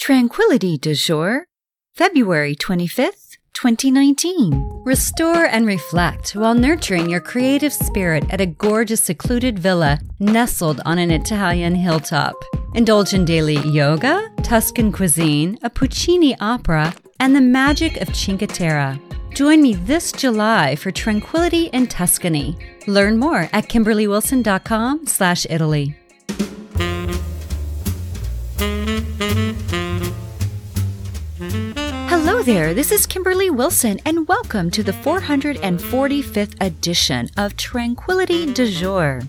Tranquility du Jour, February 25th, 2019. Restore and reflect while nurturing your creative spirit at a gorgeous secluded villa nestled on an Italian hilltop. Indulge in daily yoga, Tuscan cuisine, a Puccini opera, and the magic of Cinque Terre. Join me this July for Tranquility in Tuscany. Learn more at KimberlyWilson.com/Italy. Hello there, this is Kimberly Wilson, and welcome to the 445th edition of Tranquility du Jour.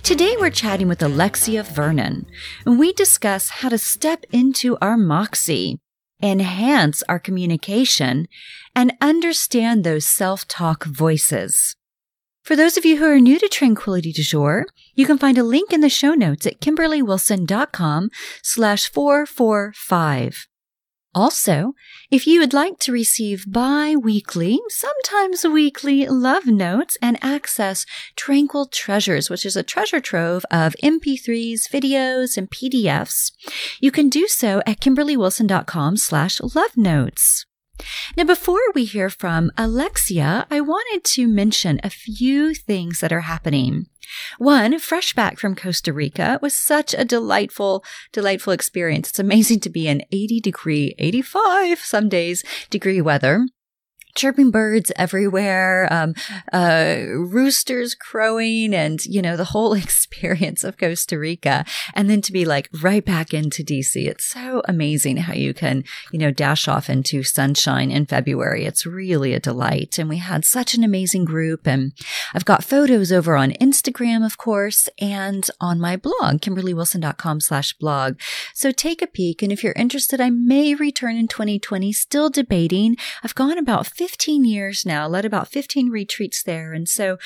Today we're chatting with Alexia Vernon, and we discuss how to step into our Moxie, enhance our communication, and understand those self-talk voices. For those of you who are new to Tranquility du Jour, you can find a link in the show notes at KimberlyWilson.com/445. Also, if you would like to receive bi-weekly, sometimes weekly love notes and access Tranquil Treasures, which is a treasure trove of MP3s, videos, and PDFs, you can do so at KimberlyWilson.com/love notes. Now, before we hear from Alexia, I wanted to mention a few things that are happening. One, fresh back from Costa Rica, was such a delightful experience. It's amazing to be in 85 some days degree weather. Chirping birds everywhere, roosters crowing, and, the whole experience of Costa Rica. And then to be right back into DC. It's so amazing how you can, dash off into sunshine in February. It's really a delight. And we had such an amazing group. And I've got photos over on Instagram, of course, and on my blog, KimberlyWilson.com/blog. So take a peek. And if you're interested, I may return in 2020, still debating. I've gone about 15 years now, led about 15 retreats there. And so,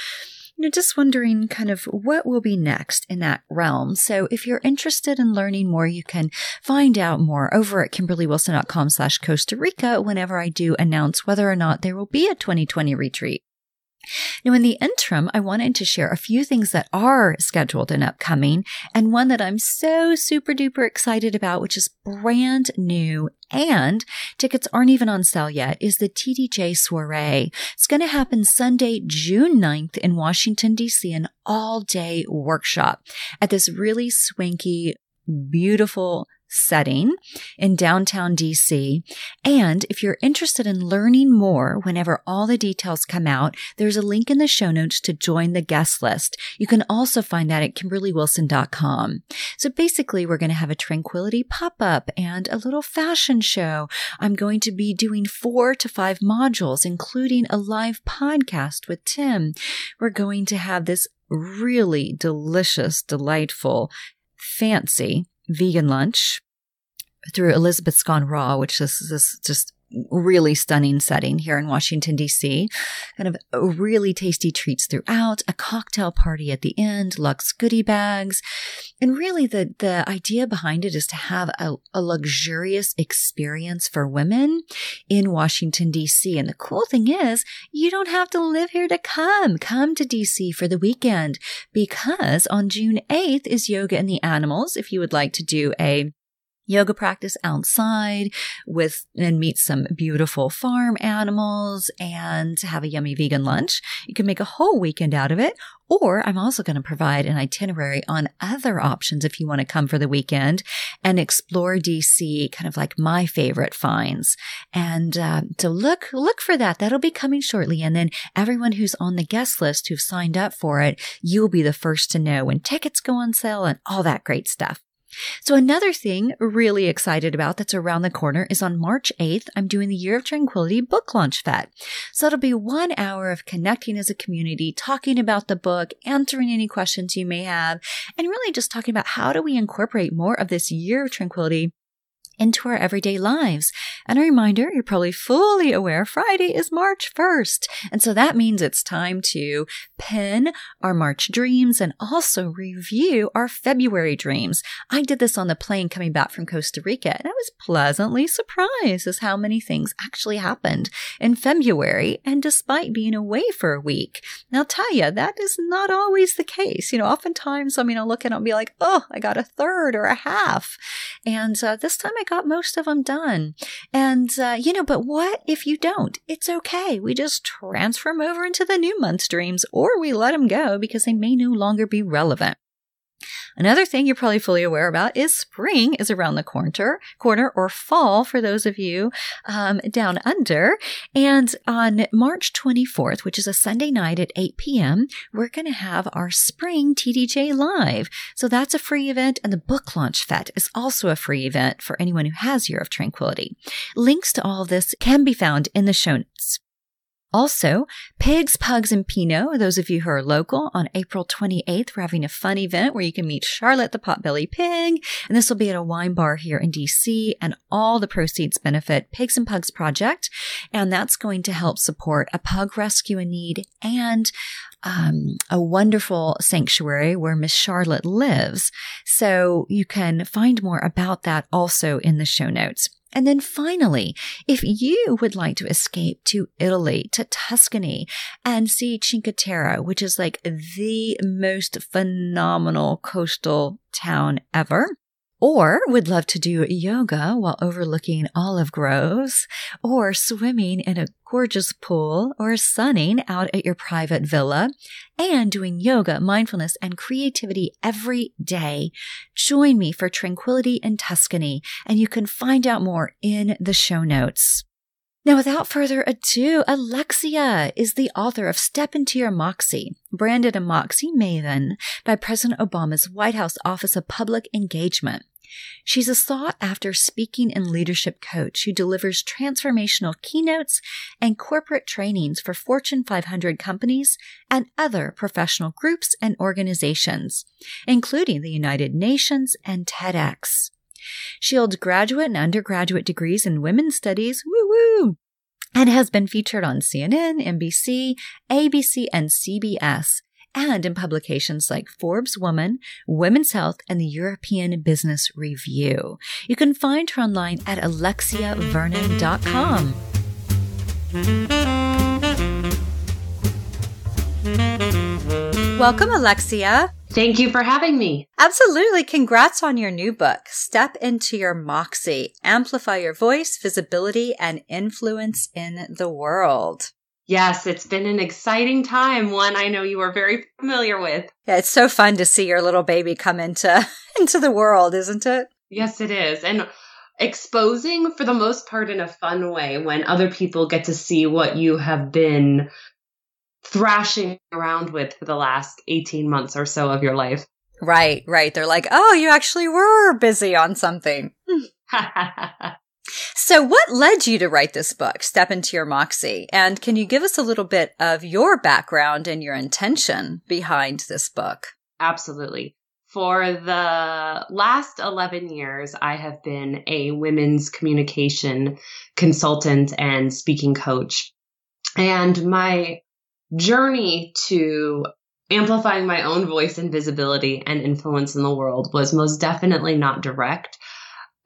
just wondering kind of what will be next in that realm. So if you're interested in learning more, you can find out more over at KimberlyWilson.com/Costa Rica whenever I do announce whether or not there will be a 2020 retreat. Now, in the interim, I wanted to share a few things that are scheduled and upcoming, and one that I'm so super duper excited about, which is brand new, and tickets aren't even on sale yet, is the TDJ Soirée. It's going to happen Sunday, June 9th in Washington, D.C., an all-day workshop at this really swanky, beautiful setting in downtown DC. And if you're interested in learning more, whenever all the details come out, there's a link in the show notes to join the guest list. You can also find that at KimberlyWilson.com. So basically, we're going to have a Tranquility pop-up and a little fashion show. I'm going to be doing 4 to 5 modules, including a live podcast with Tim. We're going to have this really delicious, delightful, fancy vegan lunch through Elizabeth's Gone Raw, which is this just really stunning setting here in Washington, D.C. Kind of really tasty treats throughout, a cocktail party at the end, luxe goodie bags. And really the idea behind it is to have a luxurious experience for women in Washington, D.C. And the cool thing is you don't have to live here to come. Come to D.C. for the weekend, because on June 8th is Yoga and the Animals. If you would like to do a yoga practice outside and meet some beautiful farm animals and have a yummy vegan lunch, you can make a whole weekend out of it. Or I'm also going to provide an itinerary on other options if you want to come for the weekend and explore DC, kind of like my favorite finds. And so look for that. That'll be coming shortly. And then everyone who's on the guest list who've signed up for it, you'll be the first to know when tickets go on sale and all that great stuff. So another thing really excited about that's around the corner is on March 8th, I'm doing the Year of Tranquility book launch Fête. So it'll be 1 hour of connecting as a community, talking about the book, answering any questions you may have, and really just talking about how do we incorporate more of this Year of Tranquility into our everyday lives. And a reminder, you're probably fully aware Friday is March 1st. And so that means it's time to pin our March dreams and also review our February dreams. I did this on the plane coming back from Costa Rica, and I was pleasantly surprised as how many things actually happened in February, and despite being away for a week. Now, I'll tell you, that is not always the case. Oftentimes, I'll look at it and be like, oh, I got a third or a half. And this time I got most of them done. And, but what if you don't? It's okay. We just transfer them over into the new month's dreams, or we let them go because they may no longer be relevant. Another thing you're probably fully aware about is spring is around the corner, or fall for those of you down under. And on March 24th, which is a Sunday night at 8 p.m., we're going to have our spring TDJ Live. So that's a free event, and the book launch Fête is also a free event for anyone who has Year of Tranquility. Links to all of this can be found in the show notes. Also, Pigs, Pugs, and Pinot, those of you who are local, on April 28th, we're having a fun event where you can meet Charlotte the Potbelly Pig, and this will be at a wine bar here in DC, and all the proceeds benefit Pigs and Pugs Project, and that's going to help support a pug rescue in need and a wonderful sanctuary where Miss Charlotte lives. So you can find more about that also in the show notes. And then finally, if you would like to escape to Italy, to Tuscany, and see Cinque Terre, which is like the most phenomenal coastal town ever, or would love to do yoga while overlooking olive groves, or swimming in a gorgeous pool, or sunning out at your private villa, and doing yoga, mindfulness, and creativity every day, join me for Tranquility in Tuscany, and you can find out more in the show notes. Now, without further ado, Alexia is the author of Step Into Your Moxie, branded a Moxie Maven by President Obama's White House Office of Public Engagement. She's a sought-after speaking and leadership coach who delivers transformational keynotes and corporate trainings for Fortune 500 companies and other professional groups and organizations, including the United Nations and TEDx. She holds graduate and undergraduate degrees in women's studies, woo-woo, and has been featured on CNN, NBC, ABC, and CBS, and in publications like Forbes Woman, Women's Health, and the European Business Review. You can find her online at alexiavernon.com. Welcome, Alexia. Thank you for having me. Absolutely. Congrats on your new book, Step Into Your Moxie, Amplify Your Voice, Visibility, and Influence in the World. Yes, it's been an exciting time, one I know you are very familiar with. Yeah, it's so fun to see your little baby come into the world, isn't it? Yes, it is. And exposing, for the most part, in a fun way, when other people get to see what you have been thrashing around with for the last 18 months or so of your life. Right. They're like, oh, you actually were busy on something. So what led you to write this book, Step Into Your Moxie? And can you give us a little bit of your background and your intention behind this book? Absolutely. For the last 11 years, I have been a women's communication consultant and speaking coach. And my journey to amplifying my own voice and visibility and influence in the world was most definitely not direct.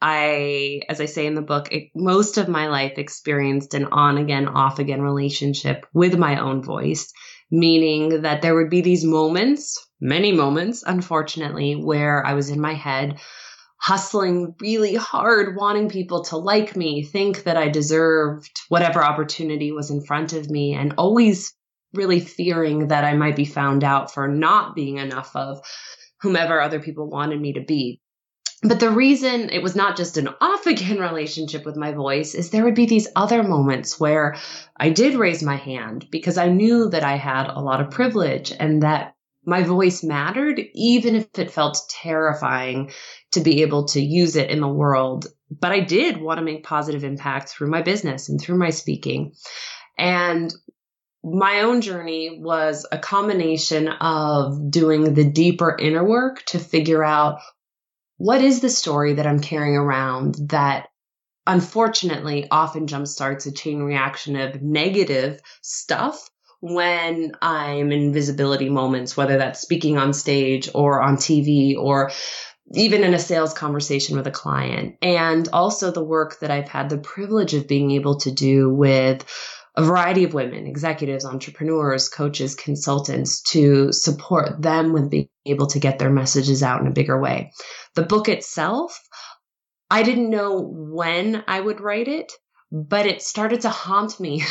As I say in the book, most of my life experienced an on-again, off-again relationship with my own voice, meaning that there would be these moments, many moments, unfortunately, where I was in my head, hustling really hard, wanting people to like me, think that I deserved whatever opportunity was in front of me, and always really fearing that I might be found out for not being enough of whomever other people wanted me to be. But the reason it was not just an off-again relationship with my voice is there would be these other moments where I did raise my hand because I knew that I had a lot of privilege and that my voice mattered, even if it felt terrifying to be able to use it in the world. But I did want to make positive impact through my business and through my speaking. And my own journey was a combination of doing the deeper inner work to figure out what is the story that I'm carrying around that unfortunately often jumpstarts a chain reaction of negative stuff when I'm in visibility moments, whether that's speaking on stage or on TV or even in a sales conversation with a client. And also the work that I've had the privilege of being able to do with a variety of women, executives, entrepreneurs, coaches, consultants, to support them with being able to get their messages out in a bigger way. The book itself, I didn't know when I would write it, but it started to haunt me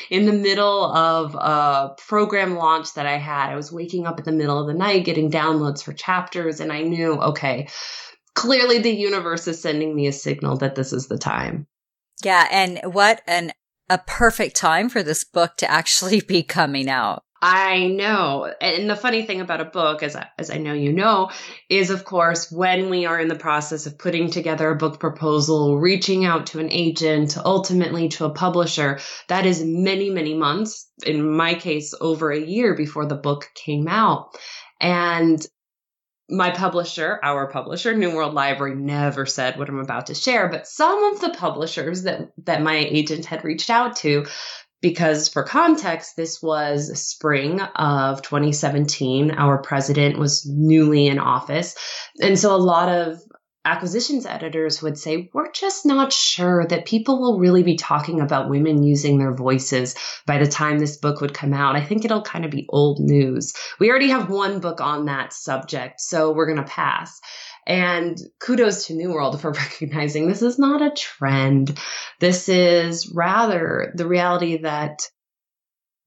in the middle of a program launch that I had. I was waking up in the middle of the night, getting downloads for chapters, and I knew, okay, clearly the universe is sending me a signal that this is the time. Yeah. And a perfect time for this book to actually be coming out. I know. And the funny thing about a book, as I know you know, is, of course, when we are in the process of putting together a book proposal, reaching out to an agent, ultimately to a publisher, that is many, many months, in my case, over a year before the book came out. And my publisher, our publisher, New World Library, never said what I'm about to share, but some of the publishers that my agent had reached out to, because for context, this was spring of 2017. Our president was newly in office. And so a lot of acquisitions editors would say, we're just not sure that people will really be talking about women using their voices by the time this book would come out. I think it'll kind of be old news. We already have one book on that subject, so we're going to pass. And kudos to New World for recognizing this is not a trend. This is rather the reality that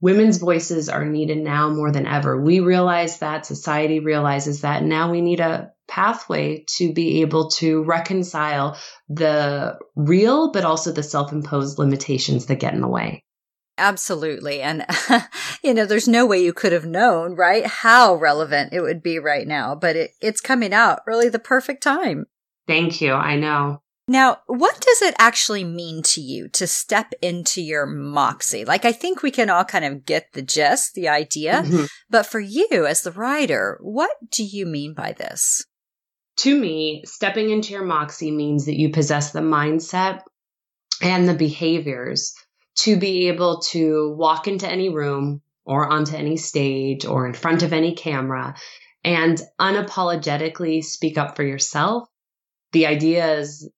women's voices are needed now more than ever. We realize that, society realizes that, and now we need a pathway to be able to reconcile the real, but also the self-imposed limitations that get in the way. Absolutely. And, there's no way you could have known, right, how relevant it would be right now, but it's coming out really the perfect time. Thank you. I know. Now, what does it actually mean to you to step into your moxie? Like, I think we can all kind of get the gist, the idea, but for you as the writer, what do you mean by this? To me, stepping into your moxie means that you possess the mindset and the behaviors to be able to walk into any room or onto any stage or in front of any camera and unapologetically speak up for yourself, the ideas,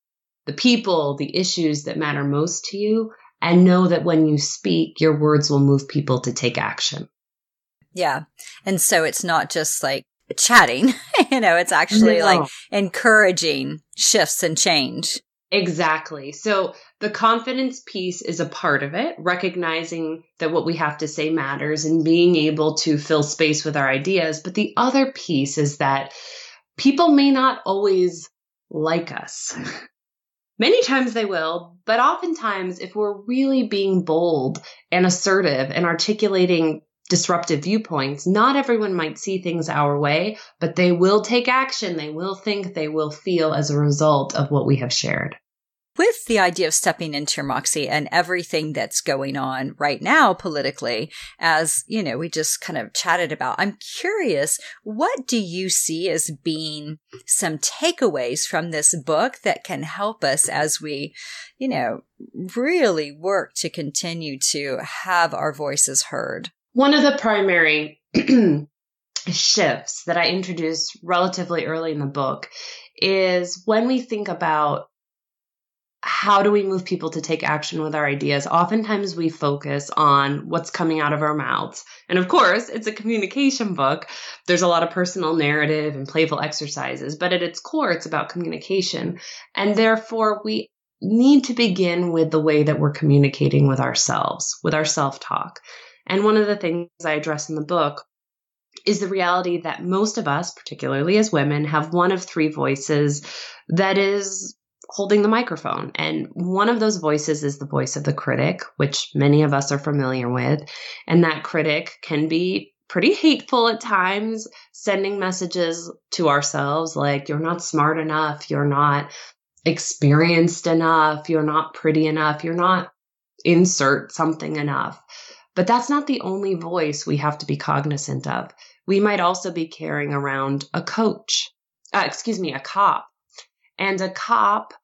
the people, the issues that matter most to you, and know that when you speak, your words will move people to take action. Yeah. And so it's not just like chatting, it's actually like encouraging shifts and change. Exactly. So the confidence piece is a part of it, recognizing that what we have to say matters and being able to fill space with our ideas. But the other piece is that people may not always like us. Many times they will, but oftentimes if we're really being bold and assertive and articulating disruptive viewpoints, not everyone might see things our way, but they will take action. They will think, they will feel as a result of what we have shared. With the idea of stepping into your moxie and everything that's going on right now politically, as, we just kind of chatted about, I'm curious, what do you see as being some takeaways from this book that can help us as we, really work to continue to have our voices heard? One of the primary shifts that I introduced relatively early in the book is when we think about how do we move people to take action with our ideas, oftentimes we focus on what's coming out of our mouths. And of course, it's a communication book. There's a lot of personal narrative and playful exercises, but at its core, it's about communication. And therefore, we need to begin with the way that we're communicating with ourselves, with our self-talk. And one of the things I address in the book is the reality that most of us, particularly as women, have one of three voices that is holding the microphone. And one of those voices is the voice of the critic, which many of us are familiar with. And that critic can be pretty hateful at times, sending messages to ourselves like, you're not smart enough, you're not experienced enough, you're not pretty enough, you're not insert something enough. But that's not the only voice we have to be cognizant of. We might also be carrying around a cop. And a cop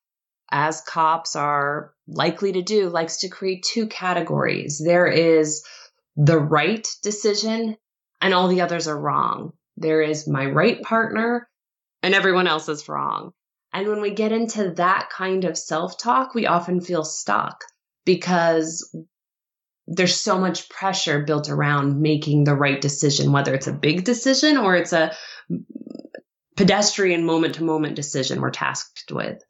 as cops are likely to do, likes to create two categories. There is the right decision and all the others are wrong. There is my right partner and everyone else is wrong. And when we get into that kind of self-talk, we often feel stuck because there's so much pressure built around making the right decision, whether it's a big decision or it's a pedestrian moment-to-moment decision we're tasked with.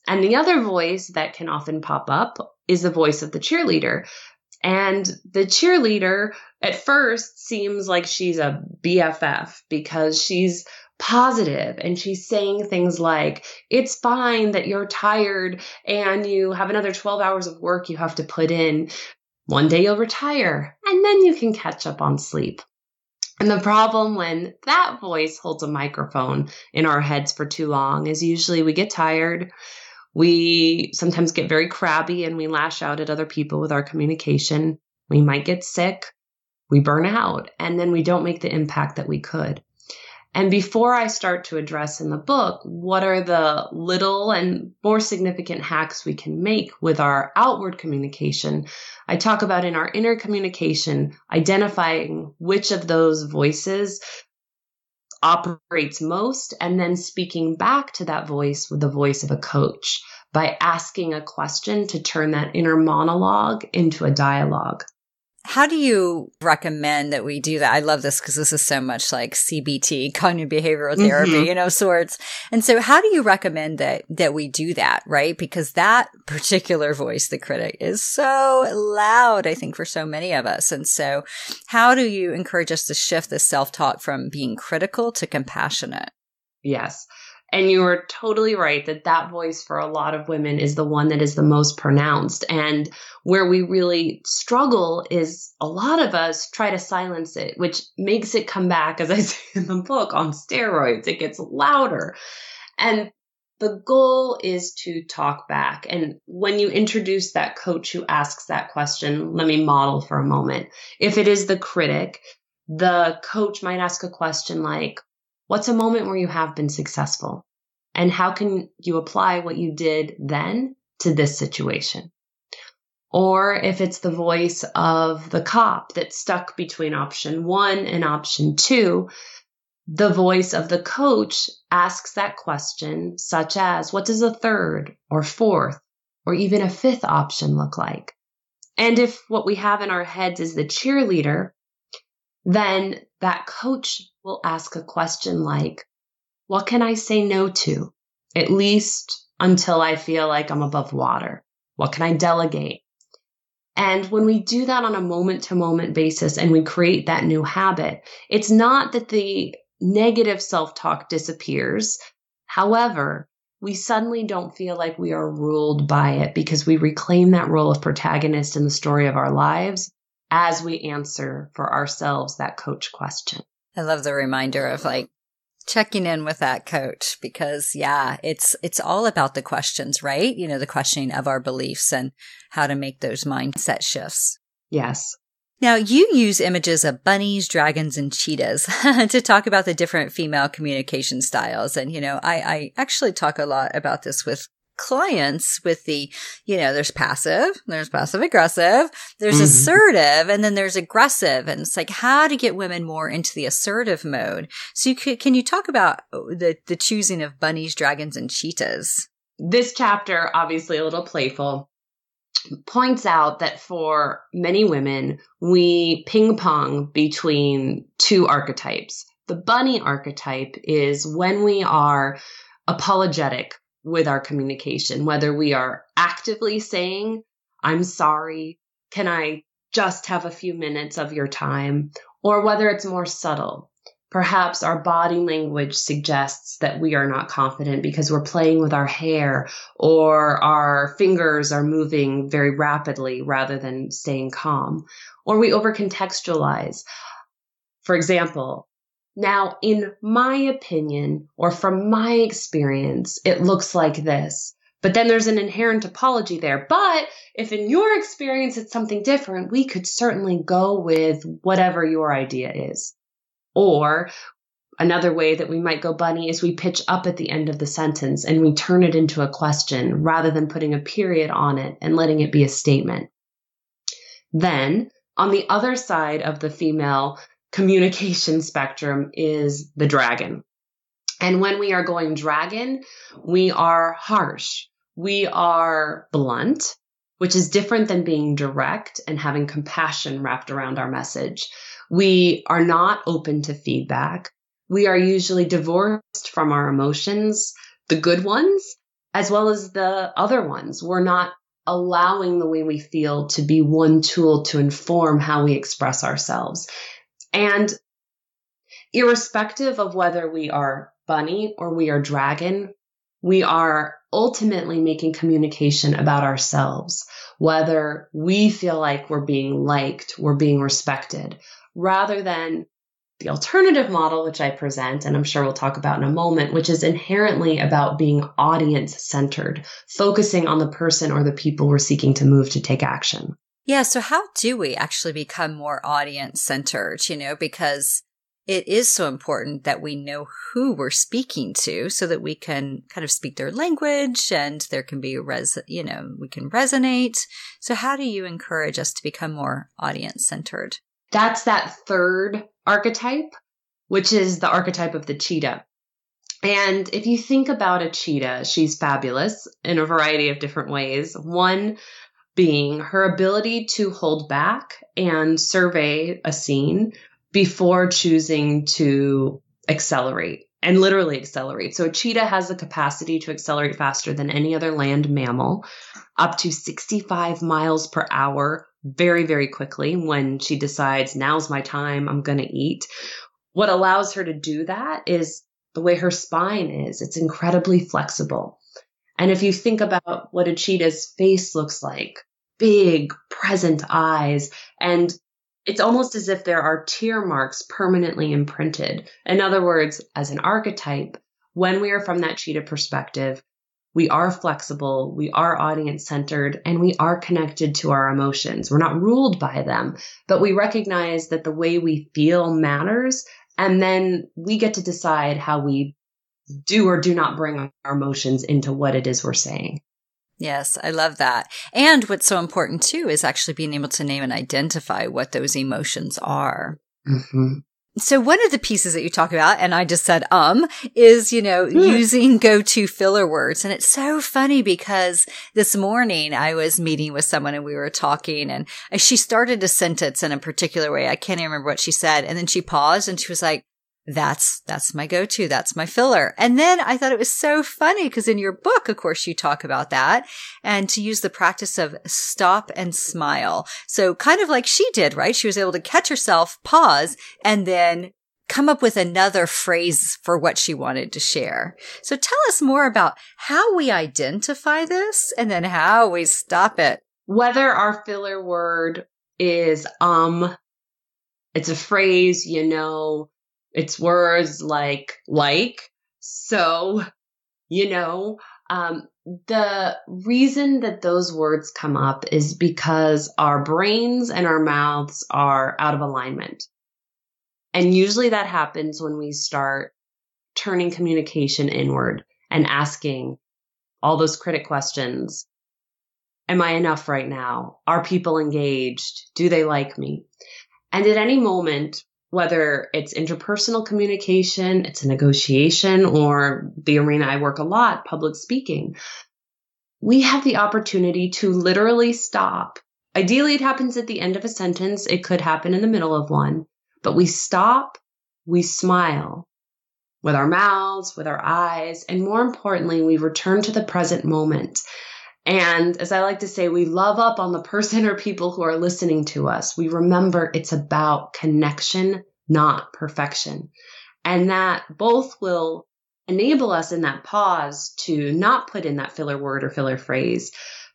And the other voice that can often pop up is the voice of the cheerleader. And the cheerleader at first seems like she's a BFF because she's positive and she's saying things like, it's fine that you're tired and you have another 12 hours of work you have to put in. One day you'll retire and then you can catch up on sleep. And the problem when that voice holds a microphone in our heads for too long is usually we get tired. We sometimes get very crabby and we lash out at other people with our communication. We might get sick. We burn out and then we don't make the impact that we could. And before I start to address in the book, what are the little and more significant hacks we can make with our outward communication, I talk about in our inner communication, identifying which of those voices operates most, and then speaking back to that voice with the voice of a coach by asking a question to turn that inner monologue into a dialogue. How do you recommend that we do that? I love this because this is so much like CBT, cognitive behavioral therapy, sorts. And so how do you recommend that we do that, right? Because that particular voice, the critic, is so loud, I think, for so many of us. And so how do you encourage us to shift the self-talk from being critical to compassionate? Yes. And you are totally right that voice for a lot of women is the one that is the most pronounced. And where we really struggle is a lot of us try to silence it, which makes it come back, as I say in the book, on steroids. It gets louder. And the goal is to talk back. And when you introduce that coach who asks that question, let me model for a moment. If it is the critic, the coach might ask a question like, what's a moment where you have been successful? And how can you apply what you did then to this situation? Or if it's the voice of the cop that's stuck between option 1 and option 2, the voice of the coach asks that question, such as, what does a third or fourth or even a fifth option look like? And if what we have in our heads is the cheerleader, then that coach will ask a question like, what can I say no to, at least until I feel like I'm above water? What can I delegate? And when we do that on a moment-to-moment basis and we create that new habit, it's not that the negative self-talk disappears. However, we suddenly don't feel like we are ruled by it because we reclaim that role of protagonist in the story of our lives as we answer for ourselves that coach question. I love the reminder of like checking in with that coach because it's all about the questions, right? The questioning of our beliefs and how to make those mindset shifts. Yes. Now you use images of bunnies, dragons, and cheetahs to talk about the different female communication styles. And, I actually talk a lot about this with clients with the, there's passive aggressive, there's assertive, and then there's aggressive. And it's like how to get women more into the assertive mode. So can you talk about the choosing of bunnies, dragons, and cheetahs? This chapter, obviously a little playful, points out that for many women, we ping pong between two archetypes. The bunny archetype is when we are apologetic with our communication, whether we are actively saying, I'm sorry, can I just have a few minutes of your time? Or whether it's more subtle. Perhaps our body language suggests that we are not confident because we're playing with our hair or our fingers are moving very rapidly rather than staying calm. Or we overcontextualize. For example, now, in my opinion, or from my experience, it looks like this. But then there's an inherent apology there. But if in your experience it's something different, we could certainly go with whatever your idea is. Or Another way that we might go bunny is we pitch up at the end of the sentence and we turn it into a question rather than putting a period on it and letting it be a statement. Then, on the other side of the female communication spectrum is the dragon. And when we are going dragon, we are harsh. We are blunt, which is different than being direct and having compassion wrapped around our message. We are not open to feedback. We are usually divorced from our emotions, the good ones, as well as the other ones. We're not allowing the way we feel to be one tool to inform how we express ourselves. And irrespective of whether we are bunny or we are dragon, we are ultimately making communication about ourselves, whether we feel like we're being liked, we're being respected, rather than the alternative model, which I present, and I'm sure we'll talk about in a moment, which is inherently about being audience-centered, focusing on the person or the people we're seeking to move to take action. Yeah, so how do we actually become more audience-centered, because it is so important that we know who we're speaking to so that we can kind of speak their language and there can be, we can resonate. So how do you encourage us to become more audience-centered? That's that third archetype, which is the archetype of the cheetah. And if you think about a cheetah, she's fabulous in a variety of different ways. One being her ability to hold back and survey a scene before choosing to accelerate and literally accelerate. So a cheetah has the capacity to accelerate faster than any other land mammal, up to 65 miles per hour, very, very quickly when she decides, now's my time, I'm going to eat. What allows her to do that is the way her spine is. It's incredibly flexible. And if you think about what a cheetah's face looks like, big, present eyes, and it's almost as if there are tear marks permanently imprinted. In other words, as an archetype, when we are from that cheetah perspective, we are flexible, we are audience-centered, and we are connected to our emotions. We're not ruled by them, but we recognize that the way we feel matters, and then we get to decide how we do or do not bring our emotions into what it is we're saying. Yes, I love that. And what's so important too is actually being able to name and identify what those emotions are. Mm-hmm. So one of the pieces that you talk about, and I just said, is, using go-to filler words. And it's so funny because this morning I was meeting with someone and we were talking and she started a sentence in a particular way. I can't even remember what she said. And then she paused and she was like, that's my go-to. That's my filler. And then I thought it was so funny because in your book, of course, you talk about that and to use the practice of stop and smile. So kind of like she did, right? She was able to catch herself, pause, and then come up with another phrase for what she wanted to share. So tell us more about how we identify this and then how we stop it. Whether our filler word is, it's a phrase, it's words like, so, the reason that those words come up is because our brains and our mouths are out of alignment. And usually that happens when we start turning communication inward and asking all those critic questions. Am I enough right now? Are people engaged? Do they like me? And at any moment, whether it's interpersonal communication, it's a negotiation, or the arena I work a lot, public speaking, we have the opportunity to literally stop. Ideally, it happens at the end of a sentence. It could happen in the middle of one, but we stop, we smile with our mouths, with our eyes, and more importantly, we return to the present moment. And as I like to say, we love up on the person or people who are listening to us. We remember it's about connection, not perfection. And that both will enable us in that pause to not put in that filler word or filler phrase,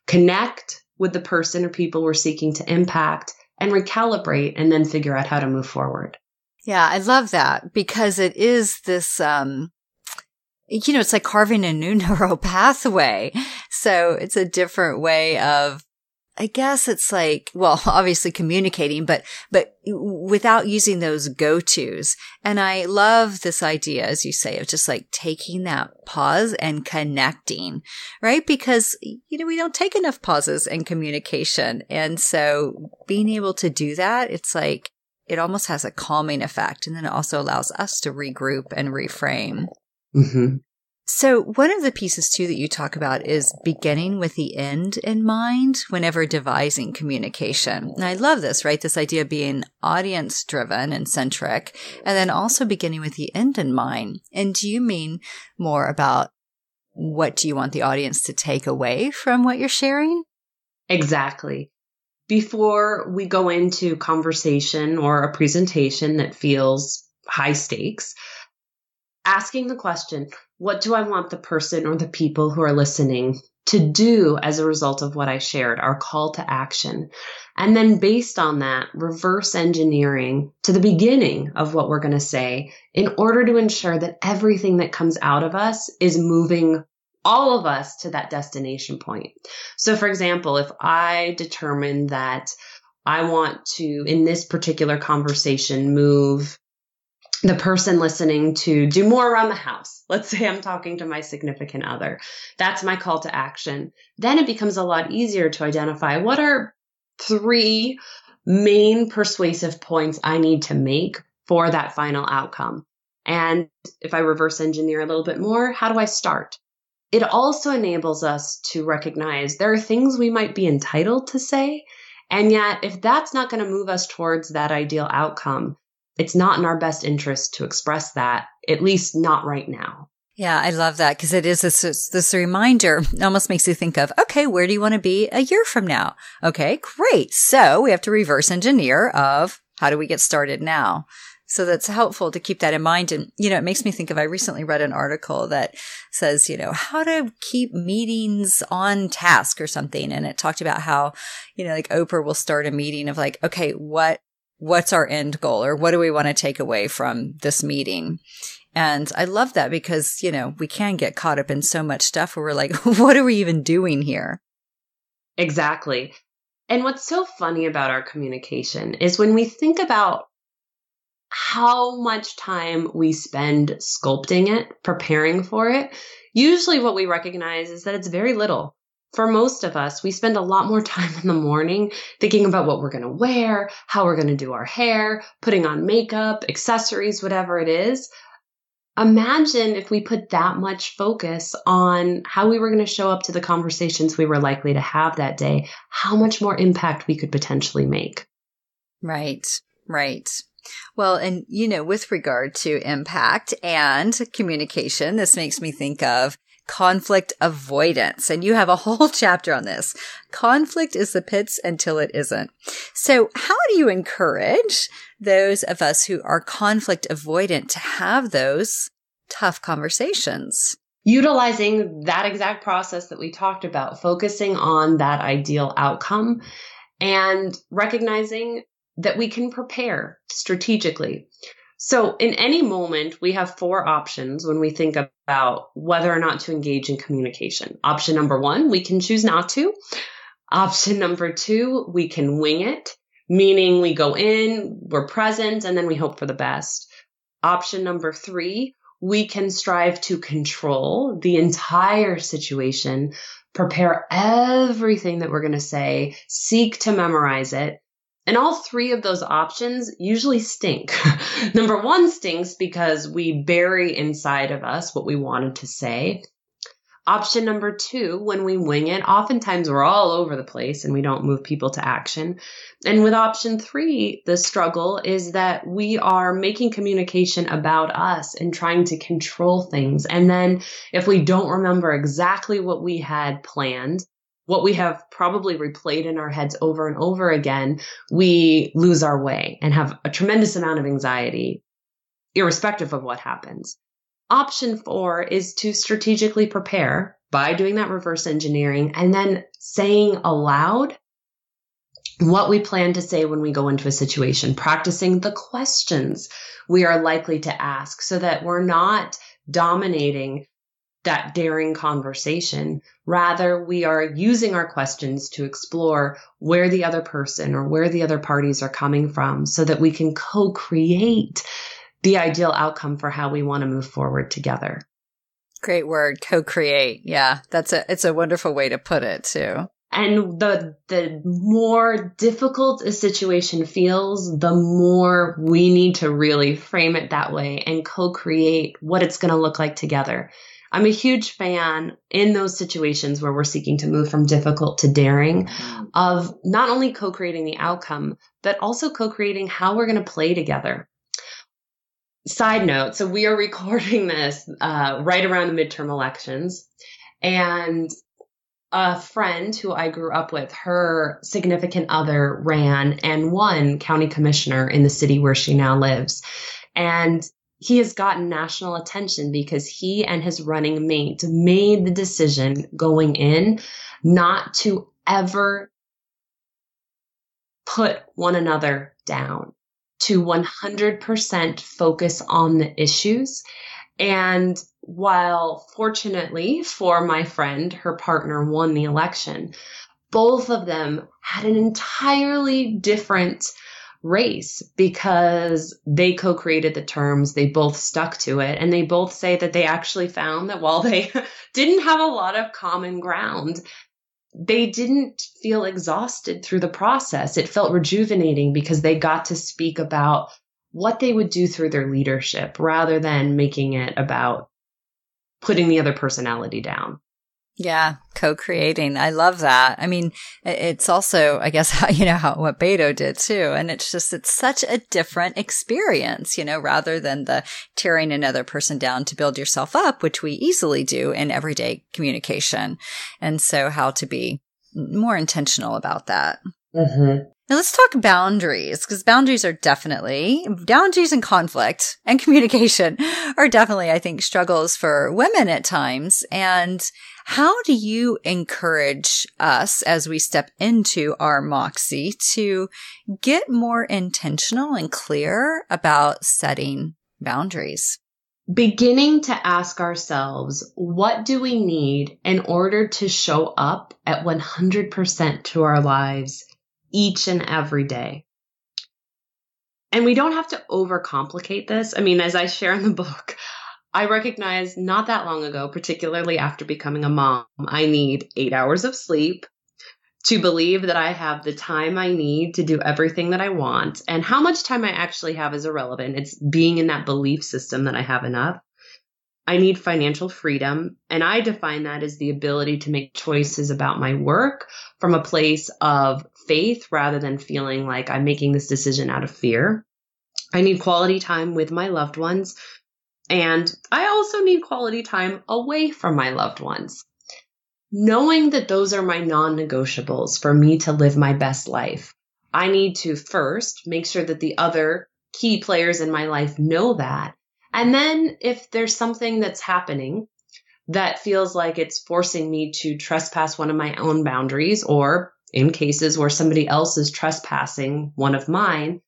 connect with the person or people we're seeking to impact, and recalibrate and then figure out how to move forward. Yeah, I love that because it is this, it's like carving a new neural pathway. So it's a different way of I guess it's like, well, obviously communicating, but without using those go-tos. And I love this idea, as you say, of just like taking that pause and connecting, right? Because, we don't take enough pauses in communication. And so being able to do that, it's like, it almost has a calming effect. And then it also allows us to regroup and reframe. Mm-hmm. So one of the pieces too that you talk about is beginning with the end in mind whenever devising communication. And I love this, right? This idea of being audience driven and centric, and then also beginning with the end in mind. And do you mean more about what do you want the audience to take away from what you're sharing? Exactly. Before we go into conversation or a presentation that feels high stakes, asking the question, what do I want the person or the people who are listening to do as a result of what I shared, our call to action? And then based on that, reverse engineering to the beginning of what we're going to say in order to ensure that everything that comes out of us is moving all of us to that destination point. So for example, if I determine that I want to, in this particular conversation, move the person listening to do more around the house. Let's say I'm talking to my significant other. That's my call to action. Then it becomes a lot easier to identify what are 3 main persuasive points I need to make for that final outcome. And if I reverse engineer a little bit more, how do I start? It also enables us to recognize there are things we might be entitled to say. And yet, if that's not going to move us towards that ideal outcome, it's not in our best interest to express that, at least not right now. Yeah, I love that because it is this reminder. It almost makes you think of, okay, where do you want to be a year from now? Okay, great. So we have to reverse engineer of how do we get started now? So that's helpful to keep that in mind. And, it makes me think of, I recently read an article that says, how to keep meetings on task or something. And it talked about how, like Oprah will start a meeting of like, okay, what's our end goal, or what do we want to take away from this meeting? And I love that because, we can get caught up in so much stuff where we're like, what are we even doing here? Exactly. And what's so funny about our communication is when we think about how much time we spend sculpting it, preparing for it, usually what we recognize is that it's very little. For most of us, we spend a lot more time in the morning thinking about what we're going to wear, how we're going to do our hair, putting on makeup, accessories, whatever it is. Imagine if we put that much focus on how we were going to show up to the conversations we were likely to have that day, how much more impact we could potentially make. Right, right. Well, and, with regard to impact and communication, this makes me think of conflict avoidance. And you have a whole chapter on this. Conflict is the pits until it isn't. So how do you encourage those of us who are conflict avoidant to have those tough conversations? Utilizing that exact process that we talked about, focusing on that ideal outcome and recognizing that we can prepare strategically. So in any moment, we have 4 options when we think about whether or not to engage in communication. Option number 1, we can choose not to. Option number 2, we can wing it, meaning we go in, we're present, and then we hope for the best. Option number 3, we can strive to control the entire situation, prepare everything that we're going to say, seek to memorize it. And all 3 of those options usually stink. Number 1 stinks because we bury inside of us what we wanted to say. Option number 2, when we wing it, oftentimes we're all over the place and we don't move people to action. And with option 3, the struggle is that we are making communication about us and trying to control things. And then if we don't remember exactly what we had planned, what we have probably replayed in our heads over and over again, we lose our way and have a tremendous amount of anxiety, irrespective of what happens. Option 4 is to strategically prepare by doing that reverse engineering and then saying aloud what we plan to say when we go into a situation, practicing the questions we are likely to ask so that we're not dominating that daring conversation. Rather, we are using our questions to explore where the other person or where the other parties are coming from so that we can co-create the ideal outcome for how we want to move forward together. Great word, co-create. Yeah, it's a wonderful way to put it too. And the more difficult a situation feels, the more we need to really frame it that way and co-create what it's going to look like together. I'm a huge fan in those situations where we're seeking to move from difficult to daring of not only co-creating the outcome, but also co-creating how we're going to play together. Side note, so we are recording this right around the midterm elections, and a friend who I grew up with, her significant other ran and won county commissioner in the city where she now lives. And he has gotten national attention because he and his running mate made the decision going in not to ever put one another down, to 100% focus on the issues. And while fortunately for my friend, her partner won the election, both of them had an entirely different race because they co-created the terms, they both stuck to it, and they both say that they actually found that while they didn't have a lot of common ground, they didn't feel exhausted through the process. It felt rejuvenating because they got to speak about what they would do through their leadership rather than making it about putting the other personality down. Yeah, co-creating. I love that. I mean, it's also, I guess, what Beto did too. And it's such a different experience, rather than the tearing another person down to build yourself up, which we easily do in everyday communication. And so how to be more intentional about that. Mm-hmm. Now let's talk boundaries, because boundaries and conflict and communication are definitely, I think, struggles for women at times. And how do you encourage us as we step into our Moxie to get more intentional and clear about setting boundaries? Beginning to ask ourselves, what do we need in order to show up at 100% to our lives each and every day? And we don't have to overcomplicate this. I mean, as I share in the book, I recognized not that long ago, particularly after becoming a mom, I need 8 hours of sleep to believe that I have the time I need to do everything that I want. And how much time I actually have is irrelevant. It's being in that belief system that I have enough. I need financial freedom, and I define that as the ability to make choices about my work from a place of faith rather than feeling like I'm making this decision out of fear. I need quality time with my loved ones, and I also need quality time away from my loved ones. Knowing that those are my non-negotiables for me to live my best life, I need to first make sure that the other key players in my life know that. And then if there's something that's happening that feels like it's forcing me to trespass one of my own boundaries, or in cases where somebody else is trespassing one of mine,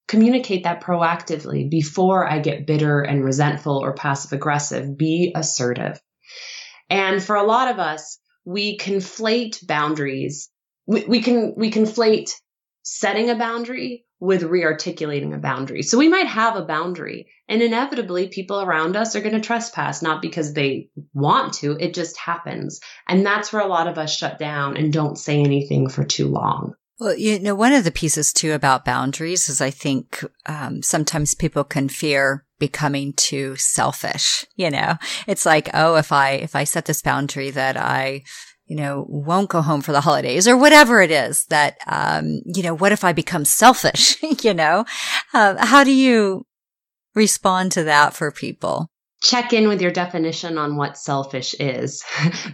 communicate that proactively before I get bitter and resentful or passive aggressive. Be assertive. And for a lot of us, we conflate boundaries. We conflate setting a boundary with re-articulating a boundary. So we might have a boundary, and inevitably people around us are going to trespass, not because they want to, it just happens. And that's where a lot of us shut down and don't say anything for too long. Well, one of the pieces too about boundaries is I think sometimes people can fear becoming too selfish. It's like, oh, if I set this boundary that I won't go home for the holidays or whatever it is that, what if I become selfish? How do you respond to that for people? Check in with your definition on what selfish is.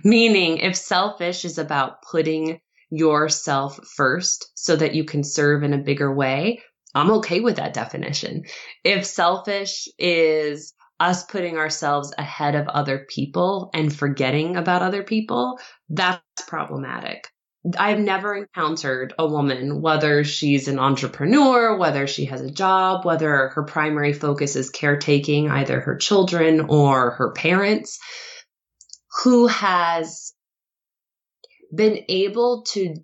Meaning, if selfish is about putting yourself first so that you can serve in a bigger way, I'm okay with that definition. If selfish is us putting ourselves ahead of other people and forgetting about other people, that's problematic. I've never encountered a woman, whether she's an entrepreneur, whether she has a job, whether her primary focus is caretaking either her children or her parents, who has been able to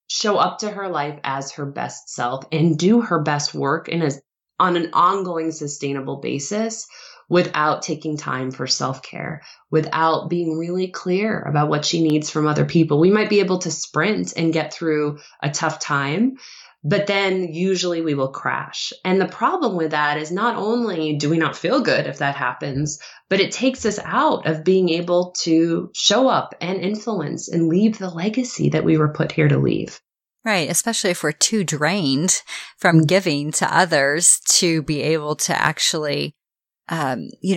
show up to her life as her best self and do her best work on an ongoing, sustainable basis without taking time for self-care, without being really clear about what she needs from other people. We might be able to sprint and get through a tough time, but then usually we will crash. And the problem with that is not only do we not feel good if that happens, but it takes us out of being able to show up and influence and leave the legacy that we were put here to leave. Right. Especially if we're too drained from giving to others to be able to actually,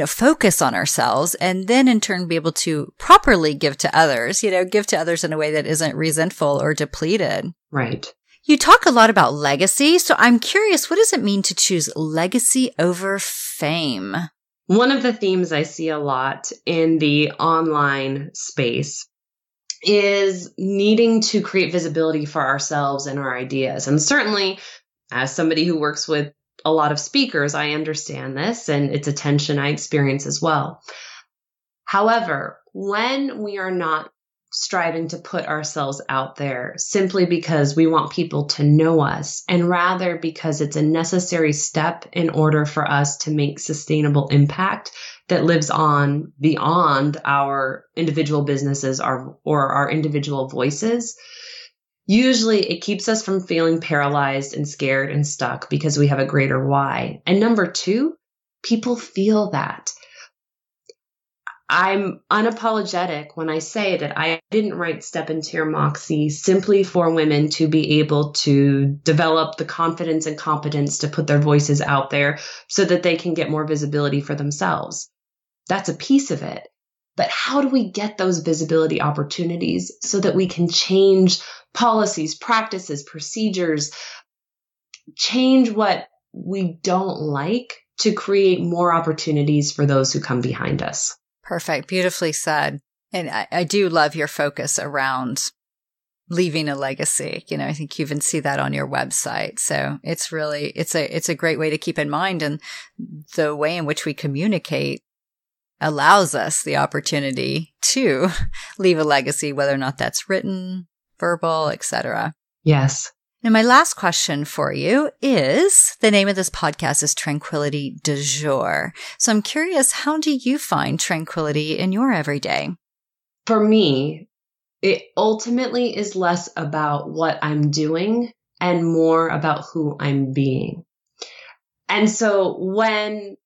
focus on ourselves and then in turn be able to properly give to others, give to others in a way that isn't resentful or depleted. Right. You talk a lot about legacy. So I'm curious, what does it mean to choose legacy over fame? One of the themes I see a lot in the online space is needing to create visibility for ourselves and our ideas. And certainly, as somebody who works with a lot of speakers, I understand this, and it's a tension I experience as well. However, when we are not striving to put ourselves out there simply because we want people to know us, and rather because it's a necessary step in order for us to make sustainable impact that lives on beyond our individual businesses or our individual voices, usually it keeps us from feeling paralyzed and scared and stuck because we have a greater why. And number two, people feel that. I'm unapologetic when I say that I didn't write Step Into Your Moxie simply for women to be able to develop the confidence and competence to put their voices out there so that they can get more visibility for themselves. That's a piece of it. But how do we get those visibility opportunities so that we can change policies, practices, procedures, change what we don't like to create more opportunities for those who come behind us? Perfect. Beautifully said. And I do love your focus around leaving a legacy. I think you even see that on your website. So it's really, it's a great way to keep in mind. And the way in which we communicate allows us the opportunity to leave a legacy, whether or not that's written, verbal, etc. Yes. Now, my last question for you is, the name of this podcast is Tranquility du Jour. So I'm curious, how do you find tranquility in your everyday? For me, it ultimately is less about what I'm doing and more about who I'm being. And so when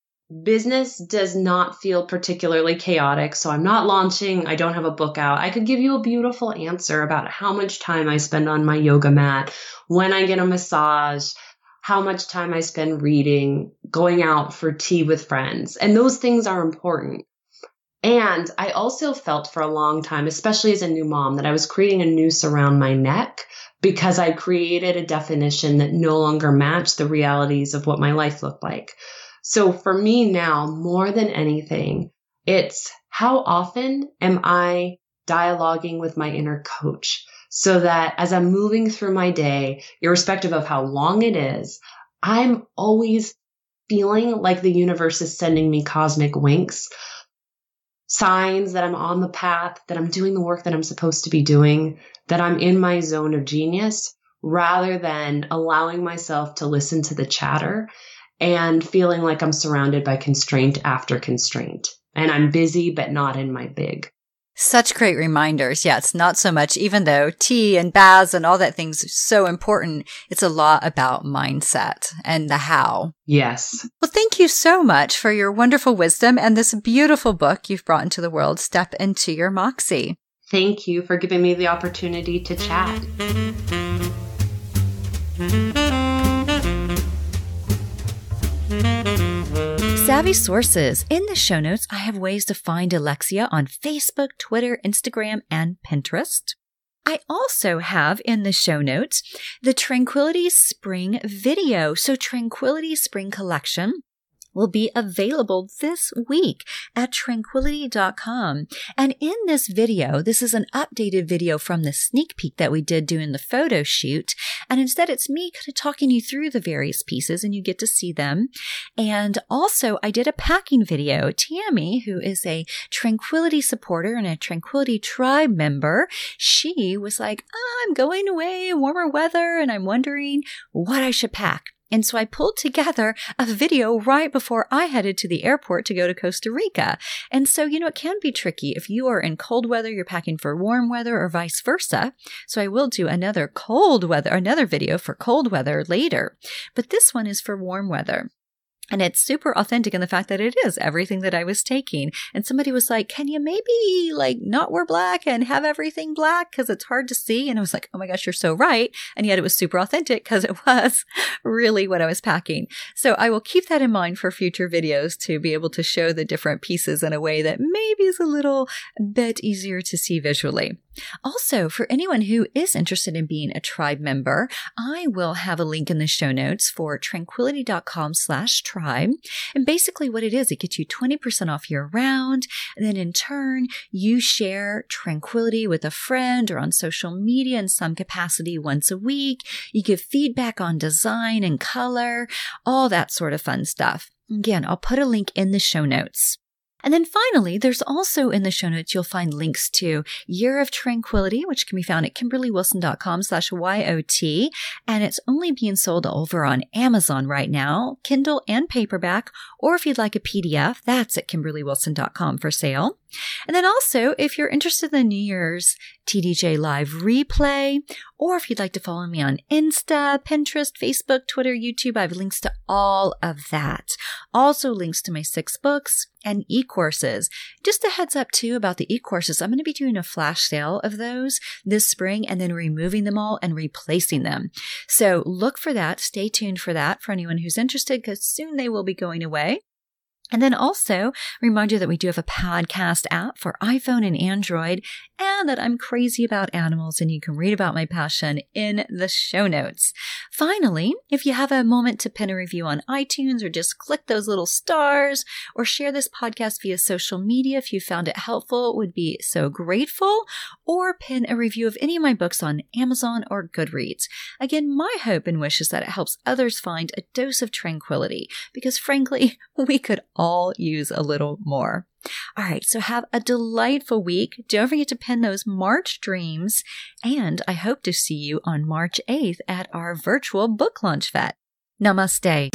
business does not feel particularly chaotic, so I'm not launching, I don't have a book out, I could give you a beautiful answer about how much time I spend on my yoga mat, when I get a massage, how much time I spend reading, going out for tea with friends. And those things are important. And I also felt for a long time, especially as a new mom, that I was creating a noose around my neck because I created a definition that no longer matched the realities of what my life looked like. So for me now, more than anything, it's how often am I dialoguing with my inner coach so that as I'm moving through my day, irrespective of how long it is, I'm always feeling like the universe is sending me cosmic winks, signs that I'm on the path, that I'm doing the work that I'm supposed to be doing, that I'm in my zone of genius, rather than allowing myself to listen to the chatter and feeling like I'm surrounded by constraint after constraint. And I'm busy, but not in my big. Such great reminders. Yeah, it's not so much, even though tea and baths and all that thing's so important, it's a lot about mindset and the how. Yes. Well, thank you so much for your wonderful wisdom and this beautiful book you've brought into the world, Step Into Your Moxie. Thank you for giving me the opportunity to chat. Savvy sources. In the show notes, I have ways to find Alexia on Facebook, Twitter, Instagram, and Pinterest. I also have in the show notes the Tranquility Spring video. So Tranquility Spring Collection will be available this week at tranquility.com. And in this video, this is an updated video from the sneak peek that we did doing the photo shoot. And instead, it's me kind of talking you through the various pieces and you get to see them. And also, I did a packing video. Tammy, who is a Tranquility supporter and a Tranquility tribe member, she was like, I'm going away, warmer weather, and I'm wondering what I should pack. And so I pulled together a video right before I headed to the airport to go to Costa Rica. And so, it can be tricky. If you are in cold weather, you're packing for warm weather or vice versa. So I will do another video for cold weather later. But this one is for warm weather. And it's super authentic in the fact that it is everything that I was taking. And somebody was like, can you maybe not wear black and have everything black because it's hard to see? And I was like, oh my gosh, you're so right. And yet it was super authentic because it was really what I was packing. So I will keep that in mind for future videos to be able to show the different pieces in a way that maybe is a little bit easier to see visually. Also, for anyone who is interested in being a tribe member, I will have a link in the show notes for tranquility.com/tribe. And basically what it is, it gets you 20% off year round. And then in turn, you share Tranquility with a friend or on social media in some capacity once a week. You give feedback on design and color, all that sort of fun stuff. Again, I'll put a link in the show notes. And then finally, there's also in the show notes, you'll find links to Year of Tranquility, which can be found at kimberlywilson.com/YOT. And it's only being sold over on Amazon right now, Kindle and paperback. Or if you'd like a PDF, that's at kimberlywilson.com for sale. And then also, if you're interested in the New Year's TDJ Live replay, or if you'd like to follow me on Insta, Pinterest, Facebook, Twitter, YouTube, I have links to all of that. Also links to my 6 books and e-courses. Just a heads up too about the e-courses. I'm going to be doing a flash sale of those this spring and then removing them all and replacing them. So look for that. Stay tuned for that for anyone who's interested because soon they will be going away. And then also remind you that we do have a podcast app for iPhone and Android and that I'm crazy about animals and you can read about my passion in the show notes. Finally, if you have a moment to pin a review on iTunes or just click those little stars or share this podcast via social media if you found it helpful, would be so grateful, or pin a review of any of my books on Amazon or Goodreads. Again, my hope and wish is that it helps others find a dose of tranquility because frankly, we could all use a little more. All right, so have a delightful week. Don't forget to pin those March dreams, and I hope to see you on March 8th at our virtual book launch Fête. Namaste.